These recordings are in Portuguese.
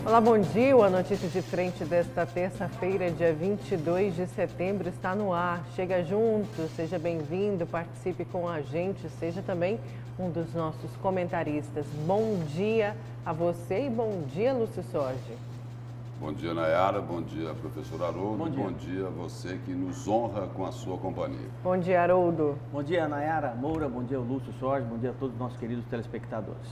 Olá, bom dia. A notícia de frente desta terça-feira, dia 22 de setembro, está no ar. Chega junto, seja bem-vindo, participe com a gente, seja também um dos nossos comentaristas. Bom dia a você e bom dia, Lúcio Sorge. Bom dia, Nayara. Bom dia, professor Haroldo. Bom dia a você que nos honra com a sua companhia. Bom dia, Haroldo. Bom dia, Nayara Moura. Bom dia, Lúcio Sorge. Bom dia a todos os nossos queridos telespectadores.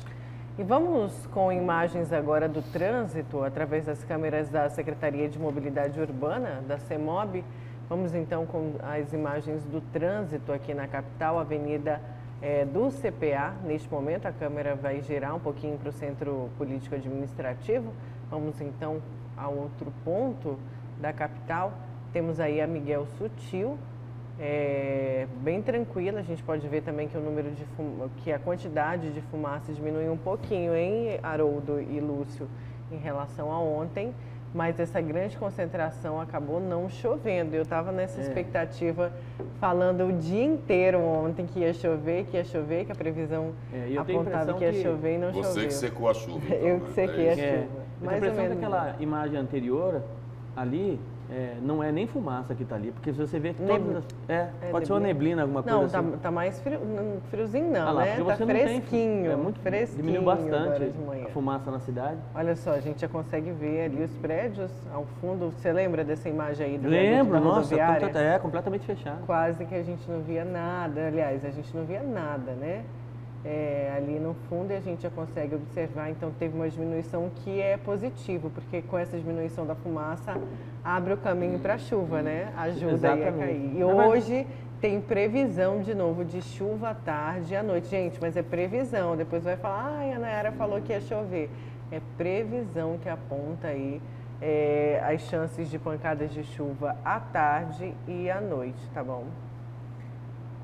E vamos com imagens agora do trânsito, através das câmeras da Secretaria de Mobilidade Urbana, da CEMOB. Vamos então com as imagens do trânsito aqui na capital, avenida do CPA. Neste momento a câmera vai girar um pouquinho para o Centro Político Administrativo. Vamos então a outro ponto da capital. Temos aí a Miguel Sutil. Bem tranquila, a gente pode ver também que que a quantidade de fumaça diminui um pouquinho, hein, Haroldo e Lúcio, em relação a ontem, mas essa grande concentração acabou não chovendo. Eu estava nessa expectativa, falando o dia inteiro ontem que ia chover, que a previsão apontava que ia chover e não choveu. Você que secou a chuva. Então, eu que sequei a chuva. Mas a impressão daquela imagem anterior ali, não é nem fumaça que está ali, porque se você vê que todas pode ser uma neblina, alguma coisa assim. Não, tá mais friozinho não, lá, né? Tá fresquinho, muito fresquinho. Diminuiu bastante a fumaça na cidade. Olha só, a gente já consegue ver ali os prédios ao fundo. Você lembra dessa imagem aí do Lembro, nossa, completamente fechado. Quase que a gente não via nada, aliás, a gente não via nada, né? Ali no fundo, e a gente já consegue observar, então teve uma diminuição que é positivo, porque com essa diminuição da fumaça abre o caminho para a chuva, né? Ajuda aí a cair. E hoje tem previsão de novo de chuva à tarde e à noite. Gente, mas é previsão, depois vai falar, a Nayara falou que ia chover. É previsão que aponta aí as chances de pancadas de chuva à tarde e à noite, tá bom?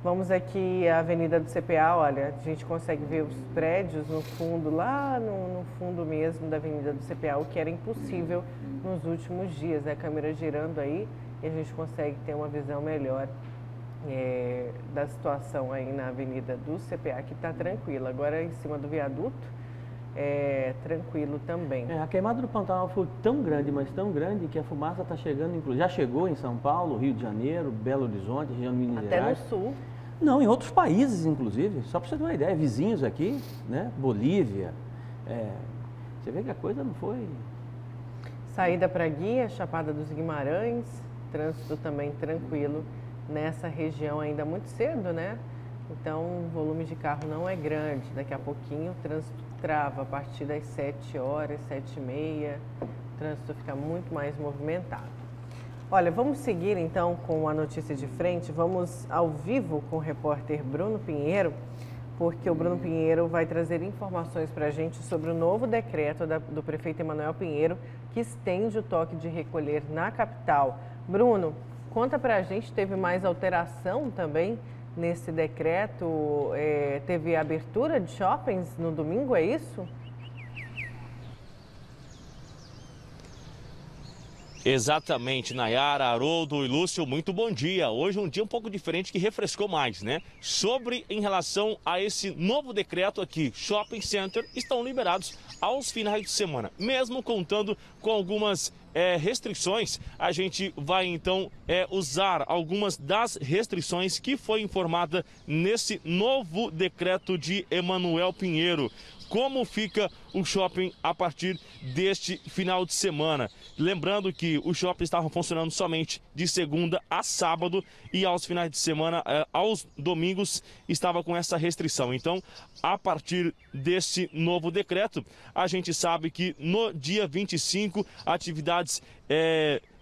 Vamos aqui à Avenida do CPA, olha, a gente consegue ver os prédios no fundo, lá no fundo mesmo da Avenida do CPA, o que era impossível nos últimos dias, né? A câmera girando aí e a gente consegue ter uma visão melhor da situação aí na Avenida do CPA, que está tranquila. Agora em cima do viaduto, tranquilo também. A queimada do Pantanal foi tão grande, mas tão grande, que a fumaça está chegando, inclusive, já chegou em São Paulo, Rio de Janeiro, Belo Horizonte, região de Minas Gerais. Até no sul. Não, em outros países, inclusive, só para você ter uma ideia, vizinhos aqui, né? Bolívia. Você vê que a coisa não foi... Saída para Guia, Chapada dos Guimarães, trânsito também tranquilo nessa região ainda muito cedo, né? Então o volume de carro não é grande, daqui a pouquinho o trânsito trava a partir das 7 horas, 7h30, o trânsito fica muito mais movimentado. Olha, vamos seguir então com a notícia de frente, vamos ao vivo com o repórter Bruno Pinheiro, porque o Bruno Pinheiro vai trazer informações para a gente sobre o novo decreto do prefeito Emanuel Pinheiro, que estende o toque de recolher na capital. Bruno, conta para a gente, teve mais alteração também nesse decreto? Teve abertura de shoppings no domingo, é isso? Exatamente, Nayara, Haroldo e Lúcio, muito bom dia. Hoje é um dia um pouco diferente, que refrescou mais, né? Em relação a esse novo decreto aqui, shopping center estão liberados aos finais de semana, mesmo contando com algumas restrições. A gente vai então usar algumas das restrições que foi informada nesse novo decreto de Emanuel Pinheiro. Como fica o shopping a partir deste final de semana? Lembrando que os shoppings estavam funcionando somente de segunda a sábado e aos finais de semana, aos domingos, estava com essa restrição. Então, a partir desse novo decreto, a gente sabe que no dia 25, atividades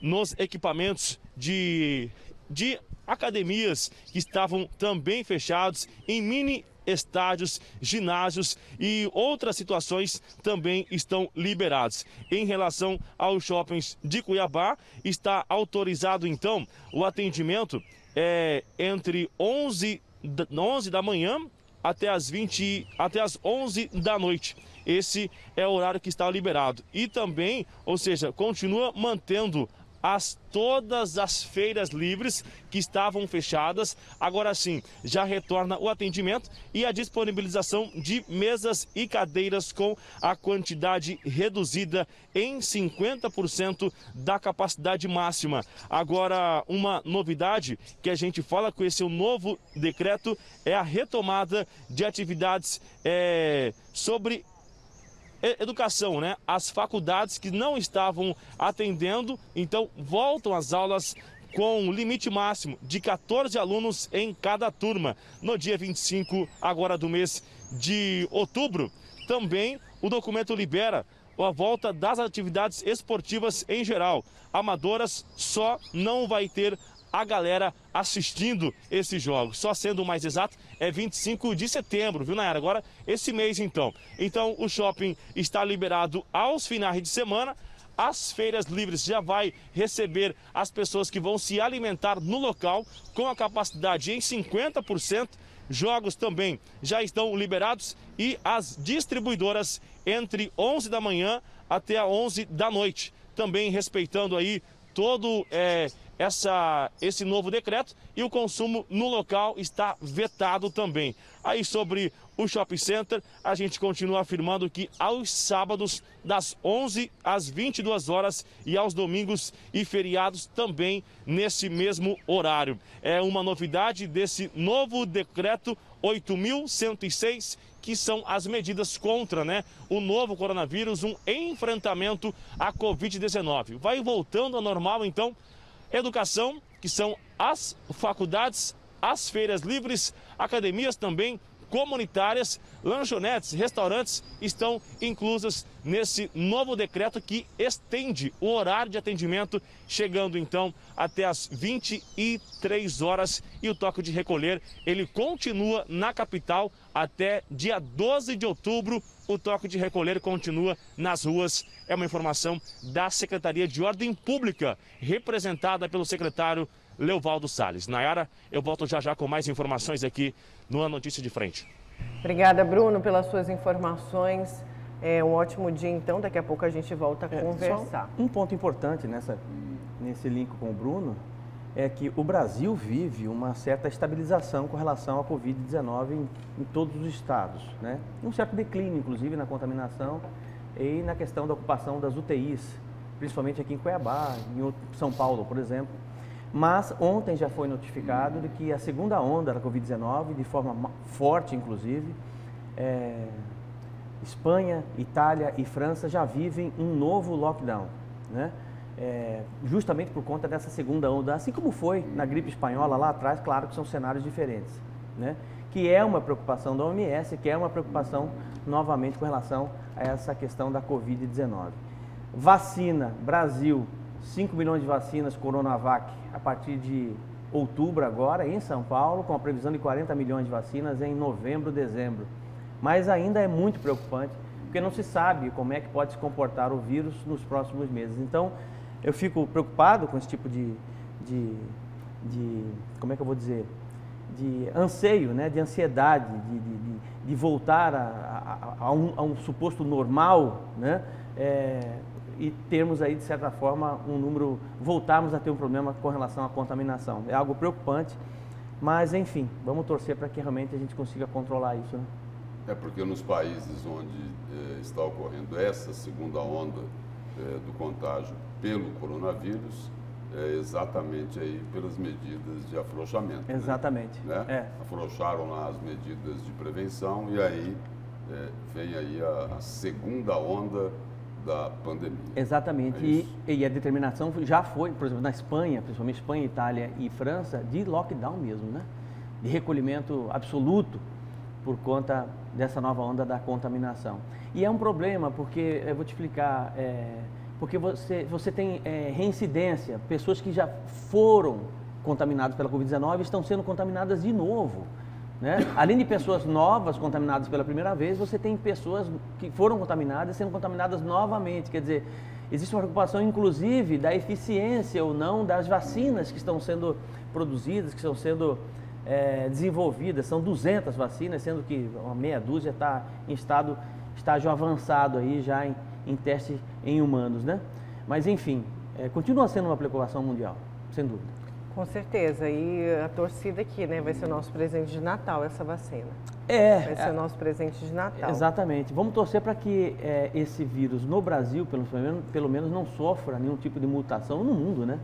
nos equipamentos de academias que estavam também fechados, em mini estádios, ginásios e outras situações também estão liberados. Em relação aos shoppings de Cuiabá, está autorizado então o atendimento entre 11 da manhã até as 11 da noite. Esse é o horário que está liberado. E também, ou seja, continua mantendo todas as feiras livres que estavam fechadas. Agora sim, já retorna o atendimento e a disponibilização de mesas e cadeiras com a quantidade reduzida em 50% da capacidade máxima. Agora, uma novidade que a gente fala com esse novo decreto é a retomada de atividades sobre educação, né? As faculdades que não estavam atendendo, então voltam às aulas com um limite máximo de 14 alunos em cada turma. No dia 25 agora do mês de outubro, também o documento libera a volta das atividades esportivas em geral. Amadoras só não vai ter a galera assistindo esses jogos. Só sendo mais exato, é 25 de setembro, viu, Nayara? Agora, esse mês, então. Então, o shopping está liberado aos finais de semana. As feiras livres já vai receber as pessoas que vão se alimentar no local, com a capacidade em 50%. Jogos também já estão liberados e as distribuidoras entre 11 da manhã até 11 da noite. Também respeitando aí todo esse novo decreto, e o consumo no local está vetado também. Aí sobre o shopping center, a gente continua afirmando que aos sábados das 11 às 22 horas e aos domingos e feriados também nesse mesmo horário. É uma novidade desse novo decreto 8.106, que são as medidas contra, o novo coronavírus, um enfrentamento à Covid-19. Vai voltando ao normal, então, educação, que são as faculdades, as feiras livres, academias também comunitárias, lanchonetes, restaurantes estão inclusas nesse novo decreto que estende o horário de atendimento, chegando então até as 23 horas, e o toque de recolher, ele continua na capital até dia 12 de outubro. O toque de recolher continua nas ruas. É uma informação da Secretaria de Ordem Pública, representada pelo secretário Leovaldo Salles. Nayara, eu volto já já com mais informações aqui no A Notícia de Frente. Obrigada, Bruno, pelas suas informações. É um ótimo dia, então. Daqui a pouco a gente volta a conversar. Um ponto importante nesse link com o Bruno é que o Brasil vive uma certa estabilização com relação à Covid-19 em todos os estados, né? Um certo declínio, inclusive, na contaminação e na questão da ocupação das UTIs, principalmente aqui em Cuiabá, em São Paulo, por exemplo. Mas ontem já foi notificado de que a segunda onda da Covid-19, de forma forte, inclusive, Espanha, Itália e França já vivem um novo lockdown, né? Justamente por conta dessa segunda onda, assim como foi na gripe espanhola lá atrás. Claro que são cenários diferentes, né? Que é uma preocupação da OMS, que é uma preocupação novamente com relação a essa questão da Covid-19. Vacina, Brasil, 5 milhões de vacinas Coronavac a partir de outubro agora em São Paulo, com a previsão de 40 milhões de vacinas em novembro, dezembro. Mas ainda é muito preocupante, porque não se sabe como é que pode se comportar o vírus nos próximos meses. Então, eu fico preocupado com esse tipo de como é que eu vou dizer, de anseio, né? De ansiedade, de voltar a um suposto normal, né? E termos aí, de certa forma, voltarmos a ter um problema com relação à contaminação. É algo preocupante, mas, enfim, vamos torcer para que realmente a gente consiga controlar isso, né? É porque nos países onde está ocorrendo essa segunda onda do contágio pelo coronavírus, exatamente aí pelas medidas de afrouxamento. Exatamente. Né? Afrouxaram lá as medidas de prevenção e aí vem aí a segunda onda da pandemia. Exatamente. E a determinação já foi, por exemplo, na Espanha, principalmente Espanha, Itália e França, de lockdown mesmo, né? De recolhimento absoluto por conta dessa nova onda da contaminação. E é um problema, porque, eu vou te explicar, porque você tem reincidência, pessoas que já foram contaminadas pela Covid-19 estão sendo contaminadas de novo, né? Além de pessoas novas contaminadas pela primeira vez, você tem pessoas que foram contaminadas sendo contaminadas novamente. Quer dizer, existe uma preocupação, inclusive, da eficiência ou não das vacinas que estão sendo produzidas, que estão sendo desenvolvidas. São 200 vacinas, sendo que uma meia dúzia está em estágio avançado aí, já em teste em humanos, né? Mas, enfim, continua sendo uma preocupação mundial, sem dúvida. Com certeza. E a torcida aqui, né? Vai ser o nosso presente de Natal, essa vacina. Vai ser o nosso presente de Natal. Exatamente. Vamos torcer para que esse vírus no Brasil, pelo menos, não sofra nenhum tipo de mutação no mundo, né?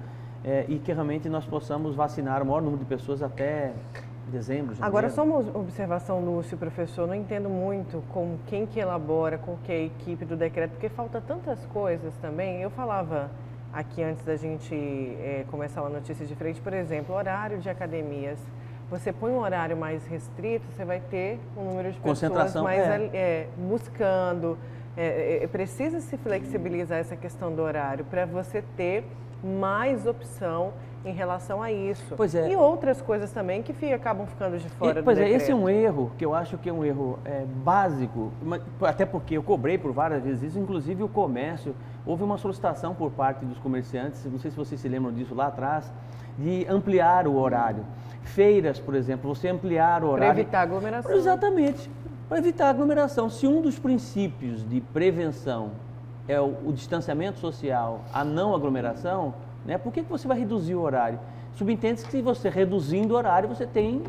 E que realmente nós possamos vacinar o maior número de pessoas até dezembro, janeiro. Agora, só uma observação, Lúcio, professor, não entendo muito com quem que elabora, com que a equipe do decreto, porque falta tantas coisas também. Eu falava aqui antes da gente começar uma notícia de frente, por exemplo, horário de academias. Você põe um horário mais restrito, você vai ter um número de pessoas mais buscando. Precisa se flexibilizar essa questão do horário para você ter mais opção em relação a isso. Pois é. E outras coisas também que acabam ficando de fora do Pois decreto. Esse é um erro, que eu acho que é um erro básico, até porque eu cobrei por várias vezes isso, inclusive o comércio, houve uma solicitação por parte dos comerciantes, não sei se vocês se lembram disso lá atrás, de ampliar o horário. Feiras, por exemplo, você ampliar o horário. Para evitar aglomeração. Exatamente, para evitar aglomeração. Se um dos princípios de prevenção é o distanciamento social, a não aglomeração, né, por que você vai reduzir o horário? Subentende-se que se você reduzindo o horário, você tem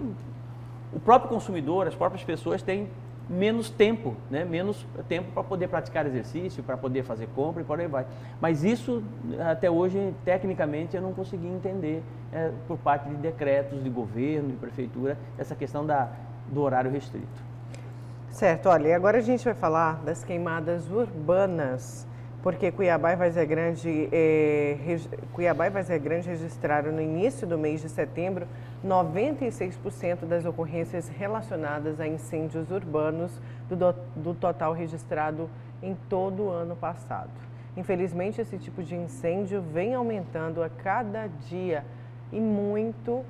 o próprio consumidor, as próprias pessoas têm menos tempo, né, menos tempo para poder praticar exercício, para poder fazer compra e por aí vai. Mas isso, até hoje, tecnicamente, eu não consegui entender por parte de decretos de governo, de prefeitura, essa questão do horário restrito. Certo, olha, e agora a gente vai falar das queimadas urbanas, porque Cuiabá e Várzea Grande registraram no início do mês de setembro 96% das ocorrências relacionadas a incêndios urbanos do total registrado em todo o ano passado. Infelizmente, esse tipo de incêndio vem aumentando a cada dia e muito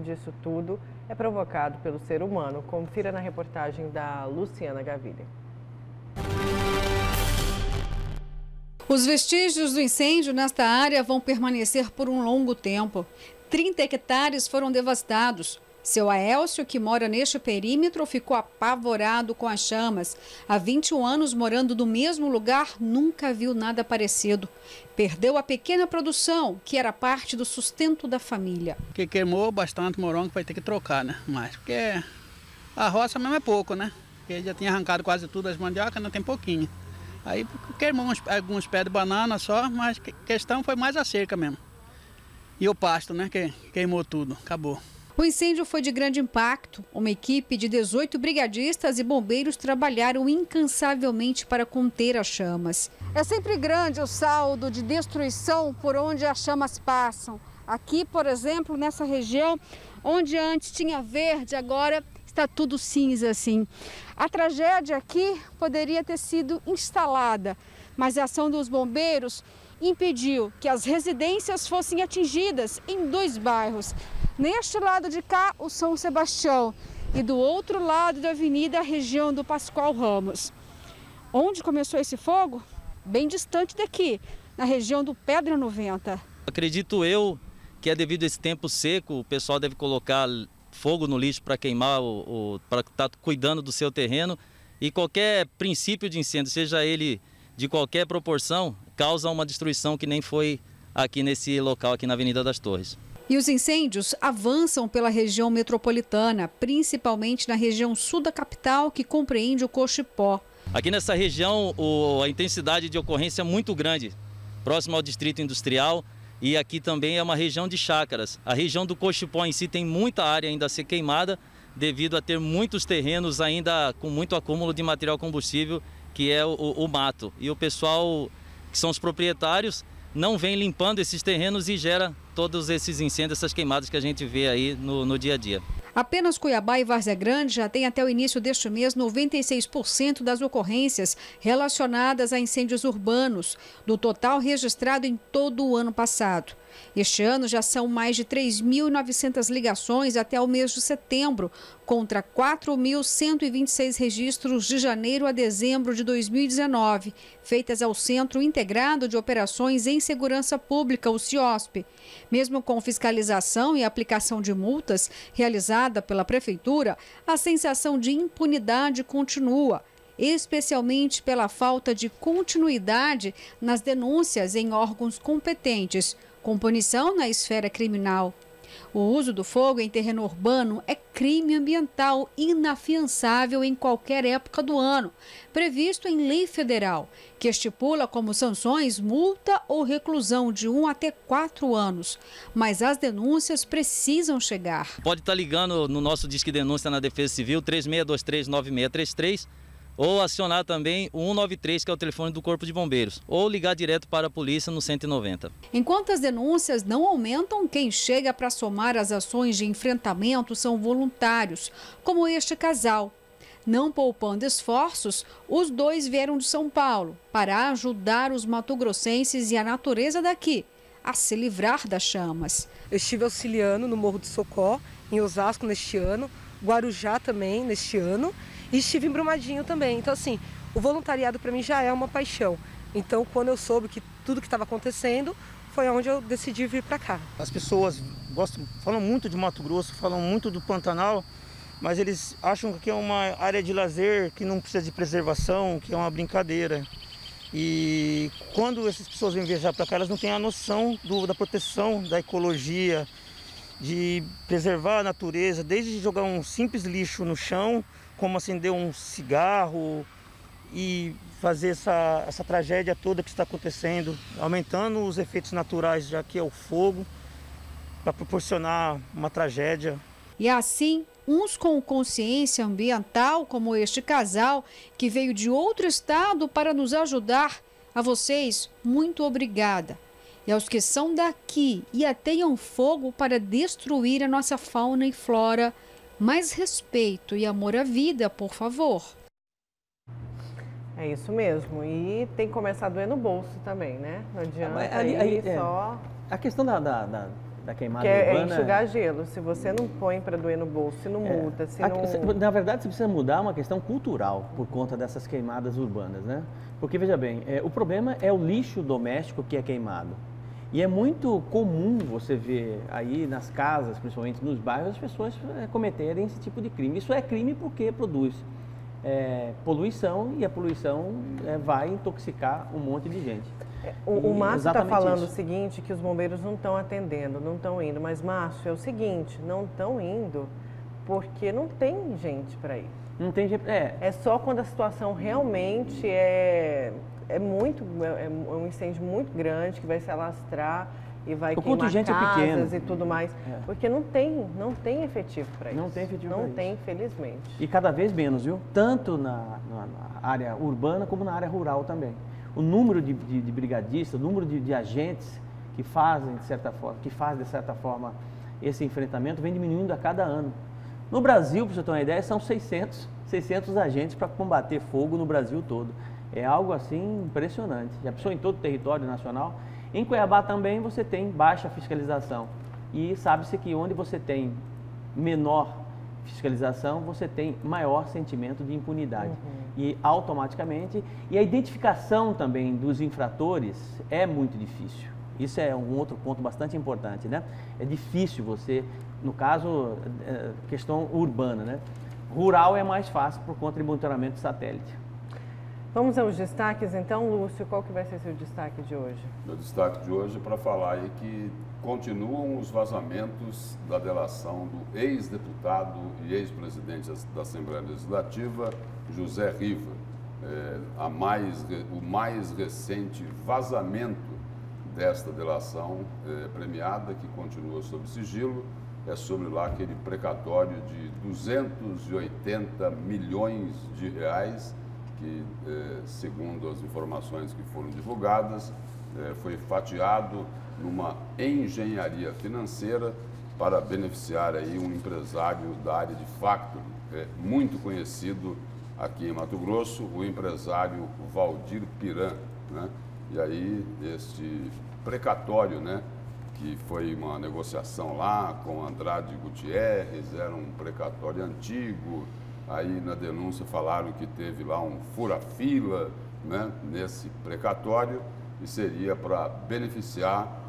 disso tudo é provocado pelo ser humano. Confira na reportagem da Luciana Gaviria. Os vestígios do incêndio nesta área vão permanecer por um longo tempo. 30 hectares foram devastados. Seu Aélcio, que mora neste perímetro, ficou apavorado com as chamas. Há 21 anos morando no mesmo lugar, nunca viu nada parecido. Perdeu a pequena produção, que era parte do sustento da família. Que queimou bastante morongo, vai ter que trocar, né? Mas porque a roça mesmo é pouco, né? Porque já tinha arrancado quase tudo as mandiocas, ainda tem pouquinho. Aí queimou alguns pés de banana só, mas a questão foi mais a cerca mesmo. E o pasto, né? Que queimou tudo, acabou. O incêndio foi de grande impacto. Uma equipe de 18 brigadistas e bombeiros trabalharam incansavelmente para conter as chamas. É sempre grande o saldo de destruição por onde as chamas passam. Aqui, por exemplo, nessa região, onde antes tinha verde, agora está tudo cinza assim. A tragédia aqui poderia ter sido instalada, mas a ação dos bombeiros impediu que as residências fossem atingidas em 2 bairros. Neste lado de cá, o São Sebastião, e do outro lado da avenida, a região do Pascoal Ramos. Onde começou esse fogo? Bem distante daqui, na região do Pedra 90. Acredito eu que é devido a esse tempo seco, o pessoal deve colocar fogo no lixo para queimar, para estar cuidando do seu terreno. E qualquer princípio de incêndio, seja ele de qualquer proporção, causa uma destruição que nem foi aqui nesse local, aqui na Avenida das Torres. E os incêndios avançam pela região metropolitana, principalmente na região sul da capital, que compreende o Cochipó. Aqui nessa região, a intensidade de ocorrência é muito grande, próximo ao distrito industrial, e aqui também é uma região de chácaras. A região do Cochipó em si tem muita área ainda a ser queimada, devido a ter muitos terrenos ainda com muito acúmulo de material combustível, que é o mato. E o pessoal, que são os proprietários, não vem limpando esses terrenos e gera todos esses incêndios, essas queimadas que a gente vê aí no dia a dia. Apenas Cuiabá e Várzea Grande já tem até o início deste mês 96% das ocorrências relacionadas a incêndios urbanos, do total registrado em todo o ano passado. Este ano já são mais de 3.900 ligações até o mês de setembro, contra 4.126 registros de janeiro a dezembro de 2019, feitas ao Centro Integrado de Operações em Segurança Pública, o CIOSP. Mesmo com fiscalização e aplicação de multas realizada pela Prefeitura, a sensação de impunidade continua. especialmente pela falta de continuidade nas denúncias em órgãos competentes, com punição na esfera criminal. O uso do fogo em terreno urbano é crime ambiental inafiançável em qualquer época do ano, previsto em lei federal, que estipula como sanções multa ou reclusão de 1 até 4 anos. Mas as denúncias precisam chegar. Pode estar ligando no nosso Disque Denúncia na Defesa Civil, 3623-9633, ou acionar também o 193, que é o telefone do Corpo de Bombeiros, ou ligar direto para a polícia no 190. Enquanto as denúncias não aumentam, quem chega para somar as ações de enfrentamento são voluntários, como este casal. Não poupando esforços, os dois vieram de São Paulo para ajudar os mato-grossenses e a natureza daqui a se livrar das chamas. Eu estive auxiliando no Morro do Socó, em Osasco neste ano, Guarujá também neste ano, e estive em Brumadinho também. Então, assim, o voluntariado para mim já é uma paixão. Então, quando eu soube que tudo que estava acontecendo, foi onde eu decidi vir para cá. As pessoas falam muito de Mato Grosso, falam muito do Pantanal, mas eles acham que é uma área de lazer que não precisa de preservação, que é uma brincadeira. E quando essas pessoas vêm viajar para cá, elas não têm a noção da proteção da ecologia, de preservar a natureza, desde jogar um simples lixo no chão, como acender um cigarro e fazer essa tragédia toda que está acontecendo, aumentando os efeitos naturais, já que é o fogo, para proporcionar uma tragédia. E assim, uns com consciência ambiental, como este casal, que veio de outro estado para nos ajudar. A vocês, muito obrigada. E aos que são daqui e ateiam fogo para destruir a nossa fauna e flora, mais respeito e amor à vida, por favor. É isso mesmo. E tem que começar a doer no bolso também, né? Não adianta só... A questão da queimada urbana... é enxugar gelo. Se você não põe para doer no bolso, se não multa, se não... Na verdade, você precisa mudar uma questão cultural por conta dessas queimadas urbanas, né? Porque, veja bem, o problema é o lixo doméstico que é queimado. E é muito comum você ver aí nas casas, principalmente nos bairros, as pessoas cometerem esse tipo de crime. Isso é crime porque produz poluição e a poluição vai intoxicar um monte de gente. O Márcio está falando isso. O seguinte, que os bombeiros não estão atendendo, não estão indo. Mas, Márcio, é o seguinte, não estão indo porque não tem gente para ir. Não tem gente... É só quando a situação realmente é um incêndio muito grande que vai se alastrar e vai queimar casas e tudo mais. Porque não tem efetivo para isso. Não tem efetivo para isso. Não tem, infelizmente. E cada vez menos, viu? Tanto na área urbana como na área rural também. O número de brigadistas, o número de agentes que fazem, de certa forma, esse enfrentamento vem diminuindo a cada ano. No Brasil, para você ter uma ideia, são 600 agentes para combater fogo no Brasil todo. É algo assim impressionante. Já pensou em todo o território nacional? Em Cuiabá também você tem baixa fiscalização. E sabe-se que onde você tem menor fiscalização, você tem maior sentimento de impunidade. E automaticamente, e a identificação também dos infratores é muito difícil. Isso é um outro ponto bastante importante, né? É difícil você, no caso, questão urbana, né? Rural é mais fácil por conta de monitoramento de satélite. Vamos aos destaques então, Lúcio, qual que vai ser seu destaque de hoje? Meu destaque de hoje é para falar aí que continuam os vazamentos da delação do ex-deputado e ex-presidente da Assembleia Legislativa, José Riva. O mais recente vazamento desta delação premiada, que continua sob sigilo, é sobre lá aquele precatório de 280 milhões de reais, que, segundo as informações que foram divulgadas, foi fatiado numa engenharia financeira para beneficiar aí um empresário da área de factoring, muito conhecido aqui em Mato Grosso, o empresário Valdir Piran, né? E aí este precatório, né, que foi uma negociação lá com Andrade Gutierrez, era um precatório antigo. Aí na denúncia falaram que teve lá um fura-fila, né, nesse precatório, e seria para beneficiar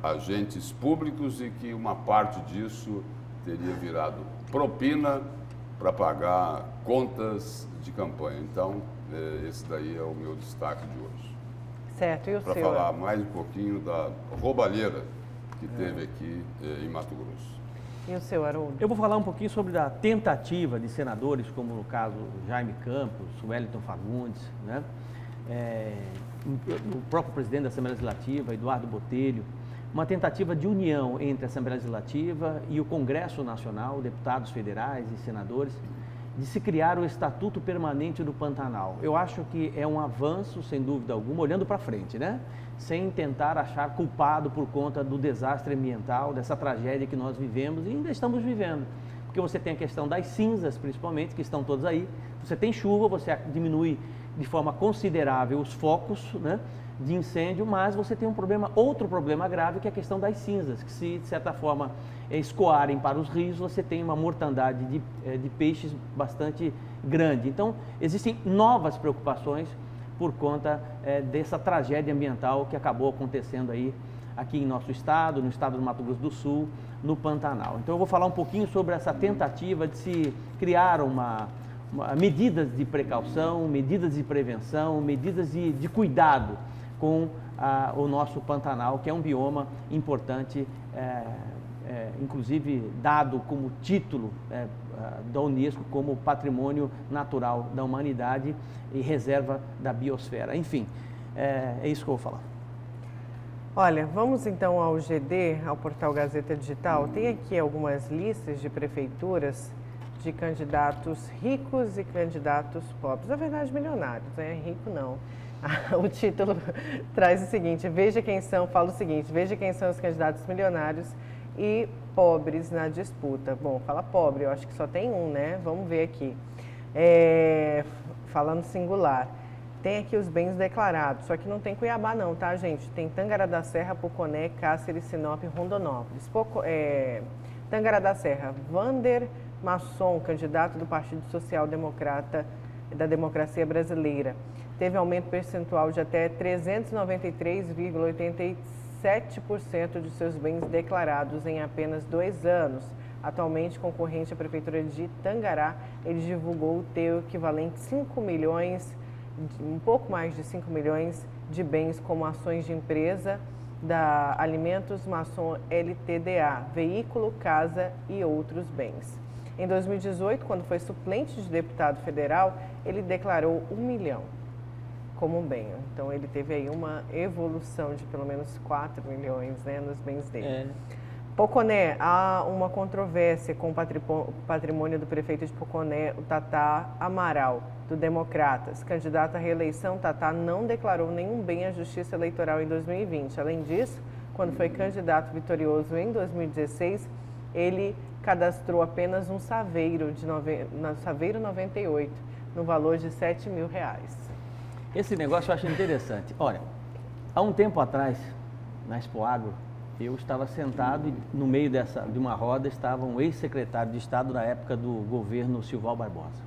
agentes públicos e que uma parte disso teria virado propina para pagar contas de campanha. Então, esse daí é o meu destaque de hoje. Certo, e o seu? Para falar mais um pouquinho da roubalheira que teve aqui em Mato Grosso. E o seu, Haroldo? Eu vou falar um pouquinho sobre a tentativa de senadores, como no caso Jaime Campos, Wellington Fagundes, né? O próprio presidente da Assembleia Legislativa, Eduardo Botelho, uma tentativa de união entre a Assembleia Legislativa e o Congresso Nacional, deputados federais e senadores, de se criar o Estatuto Permanente do Pantanal. Eu acho que é um avanço, sem dúvida alguma, olhando para frente, né? Sem tentar achar culpado por conta do desastre ambiental, dessa tragédia que nós vivemos e ainda estamos vivendo. Porque você tem a questão das cinzas, principalmente, que estão todas aí. Você tem chuva, você diminui de forma considerável os focos, né, de incêndio, mas você tem outro problema grave, que é a questão das cinzas, que se, de certa forma, escoarem para os rios, você tem uma mortandade de peixes bastante grande. Então, existem novas preocupações por conta dessa tragédia ambiental que acabou acontecendo aí aqui em nosso estado, no estado do Mato Grosso do Sul, no Pantanal. Então eu vou falar um pouquinho sobre essa tentativa de se criar medidas de precaução, medidas de prevenção, medidas de cuidado com o nosso Pantanal, que é um bioma importante, inclusive dado como título da Unesco como Patrimônio Natural da Humanidade e reserva da biosfera. Enfim, é isso que eu vou falar. Olha, vamos então ao GD, ao portal Gazeta Digital. Tem aqui algumas listas de prefeituras de candidatos ricos e candidatos pobres. Na verdade, milionários, né? Rico não. O título traz o seguinte, veja quem são os candidatos milionários e pobres na disputa. Bom, fala pobre, eu acho que só tem um, né? Vamos ver aqui. Falando singular. Tem aqui os bens declarados, só que não tem Cuiabá não, tá, gente? Tem Tangará da Serra, Poconé, Cáceres, Sinop e Rondonópolis. Tangará da Serra, Vander Masson, candidato do Partido Social Democrata da Democracia Brasileira. Teve aumento percentual de até 393,87% de seus bens declarados em apenas 2 anos. Atualmente, concorrente à Prefeitura de Tangará, ele divulgou ter o equivalente a 5 milhões, um pouco mais de 5 milhões de bens como ações de empresa da Alimentos Masson LTDA, veículo, casa e outros bens. Em 2018, quando foi suplente de deputado federal, ele declarou 1 milhão como bem. Então, ele teve aí uma evolução de pelo menos 4 milhões, né, nos bens dele. Poconé, há uma controvérsia com o patrimônio do prefeito de Poconé, o Tatá Amaral, do Democratas. Candidato à reeleição, Tatá não declarou nenhum bem à Justiça Eleitoral em 2020. Além disso, quando foi candidato vitorioso em 2016, ele cadastrou apenas um Saveiro, Saveiro 98, no valor de R$7 mil. Esse negócio eu acho interessante. Olha, há um tempo atrás, na Expoagro, eu estava sentado e no meio de uma roda estava um ex-secretário de Estado da época do governo Silval Barbosa.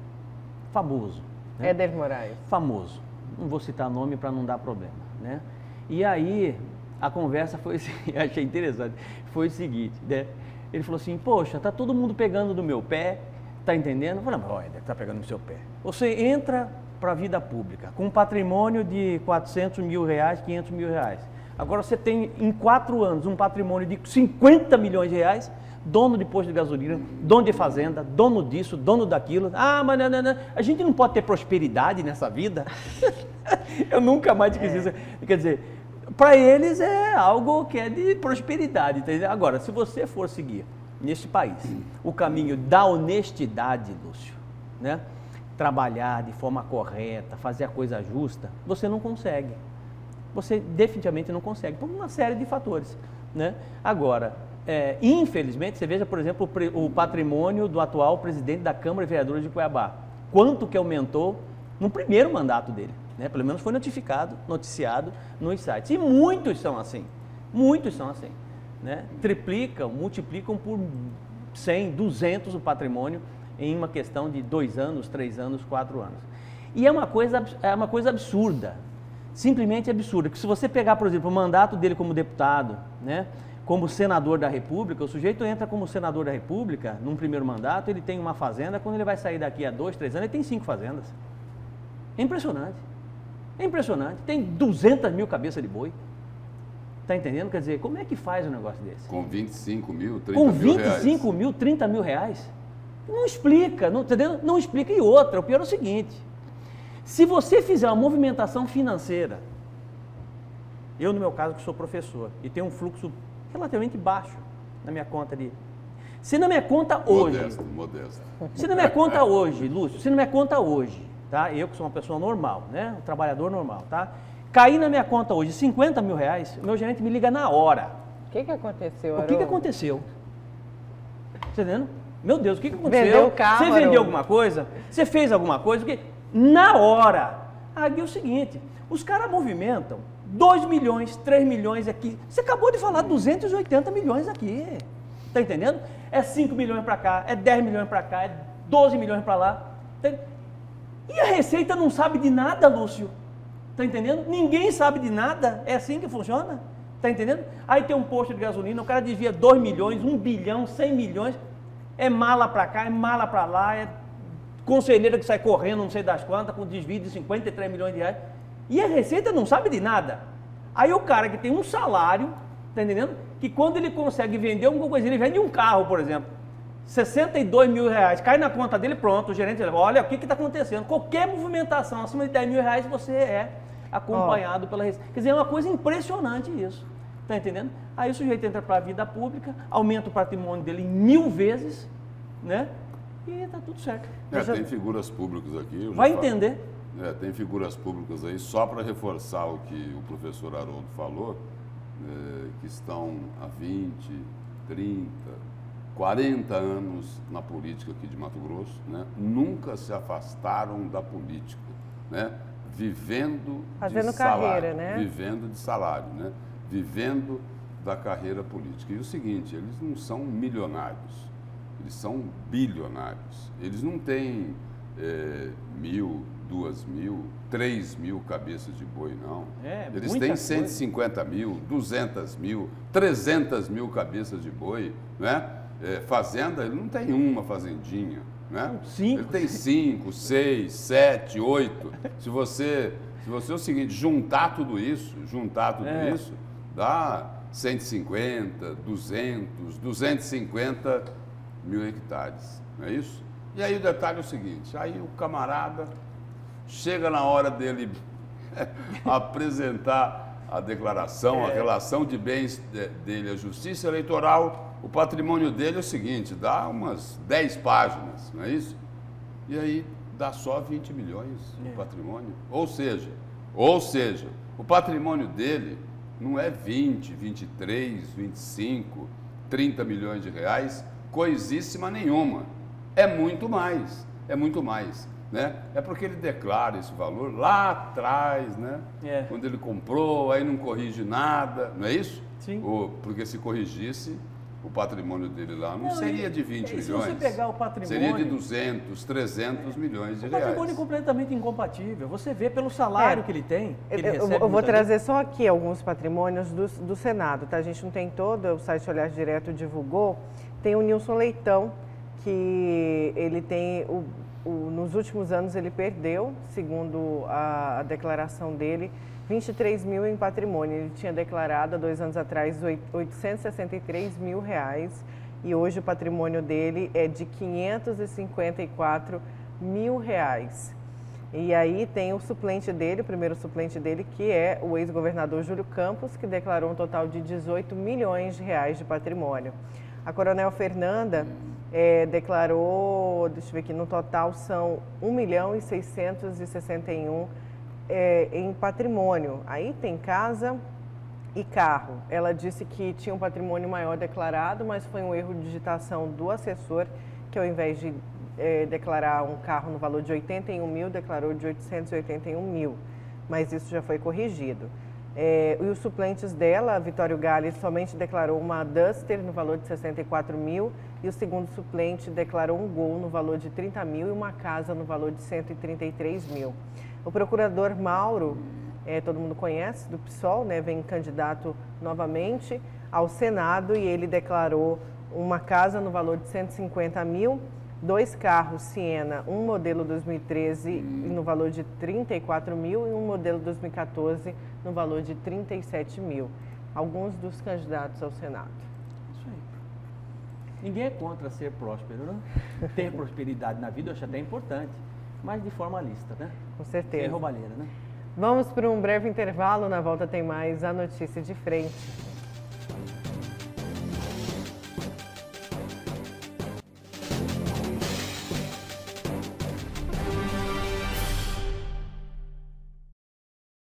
Famoso. Né? Éder Moraes. Famoso. Não vou citar nome para não dar problema, né? E aí a conversa foi, achei interessante, foi o seguinte, né? Ele falou assim, poxa, tá todo mundo pegando do meu pé, tá entendendo? Eu falei, não, Éder, tá pegando no seu pé. Você entra para a vida pública com um patrimônio de R$400 mil, R$500 mil. Agora você tem, em 4 anos, um patrimônio de 50 milhões de reais, dono de posto de gasolina, dono de fazenda, dono disso, dono daquilo. Ah, mas não. A gente não pode ter prosperidade nessa vida. Eu nunca mais quis isso. Quer dizer, para eles é algo que é de prosperidade, entendeu? Agora, se você for seguir neste país o caminho da honestidade, Lúcio, né? Trabalhar de forma correta, fazer a coisa justa, você não consegue. Você definitivamente não consegue, por uma série de fatores, né? Agora, infelizmente, você veja, por exemplo, o patrimônio do atual presidente da Câmara de Vereadores de Cuiabá. Quanto que aumentou no primeiro mandato dele, né? Pelo menos foi noticiado nos sites. E muitos são assim, né? Triplicam, multiplicam por 100, 200 o patrimônio em uma questão de 2 anos, 3 anos, 4 anos. E é uma coisa absurda. Simplesmente absurdo, que se você pegar, por exemplo, o mandato dele como deputado, né, como senador da República, o sujeito entra como senador da República, num primeiro mandato, ele tem uma fazenda, quando ele vai sair daqui a 2, 3 anos, ele tem 5 fazendas. É impressionante. É impressionante. Tem 200 mil cabeças de boi. Está entendendo? Quer dizer, como é que faz um negócio desse? Com 25 mil, 30 Com mil reais. 25 mil, 30 mil reais? Não explica, não, entendeu? Não explica. E outra, o pior é o seguinte, se você fizer uma movimentação financeira, eu no meu caso que sou professor, e tenho um fluxo relativamente baixo na minha conta de... Se na minha conta hoje... Modesto. Se na minha conta hoje, Lúcio, se na minha conta hoje, tá? Eu que sou uma pessoa normal, né? Um trabalhador normal, tá? Cair na minha conta hoje 50 mil reais, o meu gerente me liga na hora. O que aconteceu, O que aconteceu? Você entendendo? Meu Deus, o que aconteceu? Vendeu o carro, Você vendeu alguma coisa? Você fez alguma coisa? Porque na hora. Aí é o seguinte, os caras movimentam 2 milhões, 3 milhões aqui. Você acabou de falar 280 milhões aqui. Tá entendendo? É 5 milhões para cá, é 10 milhões para cá, é 12 milhões para lá. E a Receita não sabe de nada, Lúcio. Tá entendendo? Ninguém sabe de nada. É assim que funciona. Tá entendendo? Aí tem um posto de gasolina, o cara desvia 2 milhões, 1 bilhão, 100 milhões. É mala para cá, é mala para lá, é conselheira que sai correndo, não sei das quantas, com desvio de 53 milhões de reais. E a Receita não sabe de nada. Aí o cara que tem um salário, tá entendendo? Que quando ele consegue vender alguma coisa, ele vende um carro, por exemplo, 62 mil reais, cai na conta dele, pronto, o gerente leva, olha, o que está acontecendo? Qualquer movimentação acima de 10 mil reais, você é acompanhado pela Receita. Quer dizer, é uma coisa impressionante isso. Tá entendendo? Aí o sujeito entra para a vida pública, aumenta o patrimônio dele em 1000 vezes, né? E tá tudo certo. Tem figuras públicas aqui. Vai entender. Tem figuras públicas aí, só para reforçar o que o professor Haroldo falou, que estão há 20, 30, 40 anos na política aqui de Mato Grosso, né? Nunca se afastaram da política, né? Vivendo de salário, né? Vivendo de salário, né? Vivendo da carreira política. E o seguinte, eles não são milionários, eles são bilionários. Eles não têm 1.000, 2.000, 3.000 cabeças de boi, não. Eles têm 150 mil, 200 mil, 300 mil cabeças de boi, né? Fazenda, ele não tem uma fazendinha, né? Ele tem 5, 6, 7, 8. Se você é o seguinte, juntar tudo isso, dá 150, 200, 250 mil hectares, não é isso? E aí o detalhe é o seguinte, aí o camarada chega na hora dele apresentar a declaração, a relação de bens dele à Justiça Eleitoral, o patrimônio dele é o seguinte, dá umas 10 páginas, não é isso? E aí dá só 20 milhões de patrimônio. Ou seja, o patrimônio dele não é 20, 23, 25, 30 milhões de reais, coisíssima nenhuma. É muito mais, né? É porque ele declara esse valor lá atrás, né? Quando ele comprou, aí não corrige nada, não é isso? Sim. Porque se corrigisse, o patrimônio dele lá não seria de 20 milhões. Se você pegar o patrimônio... Seria de 200, 300 milhões de reais. O patrimônio é completamente incompatível. Você vê pelo salário que ele tem, que ele recebe. Eu vou trazer só aqui alguns patrimônios do Senado, tá? A gente não tem todo, o site Olhar Direto divulgou. Tem o Nilson Leitão, que ele tem... nos últimos anos ele perdeu, segundo a declaração dele, 23 mil em patrimônio. Ele tinha declarado há 2 anos atrás 863 mil reais e hoje o patrimônio dele é de 554 mil reais. E aí tem o suplente dele, o primeiro suplente dele, que é o ex-governador Júlio Campos, que declarou um total de 18 milhões de reais de patrimônio. A Coronel Fernanda declarou, deixa eu ver aqui, no total são 1.661.000 em patrimônio. Aí tem casa e carro. Ela disse que tinha um patrimônio maior declarado, mas foi um erro de digitação do assessor, que ao invés de declarar um carro no valor de 81 mil, declarou de 881 mil. Mas isso já foi corrigido. E os suplentes dela, Vitório Galli, somente declarou uma Duster no valor de 64 mil e o segundo suplente declarou um Gol no valor de 30 mil e uma casa no valor de 133 mil. O procurador Mauro todo mundo conhece, do PSOL, né? Vem candidato novamente ao Senado e ele declarou uma casa no valor de 150 mil, 2 carros Siena, um modelo 2013 no valor de 34 mil e um modelo 2014 no valor de 37 mil. Alguns dos candidatos ao Senado. Isso aí. Ninguém é contra ser próspero, né? Ter prosperidade na vida eu acho até importante, mas de forma lista, né? Com certeza. Sem roubalheira, né? Vamos para um breve intervalo, na volta tem mais a notícia de frente.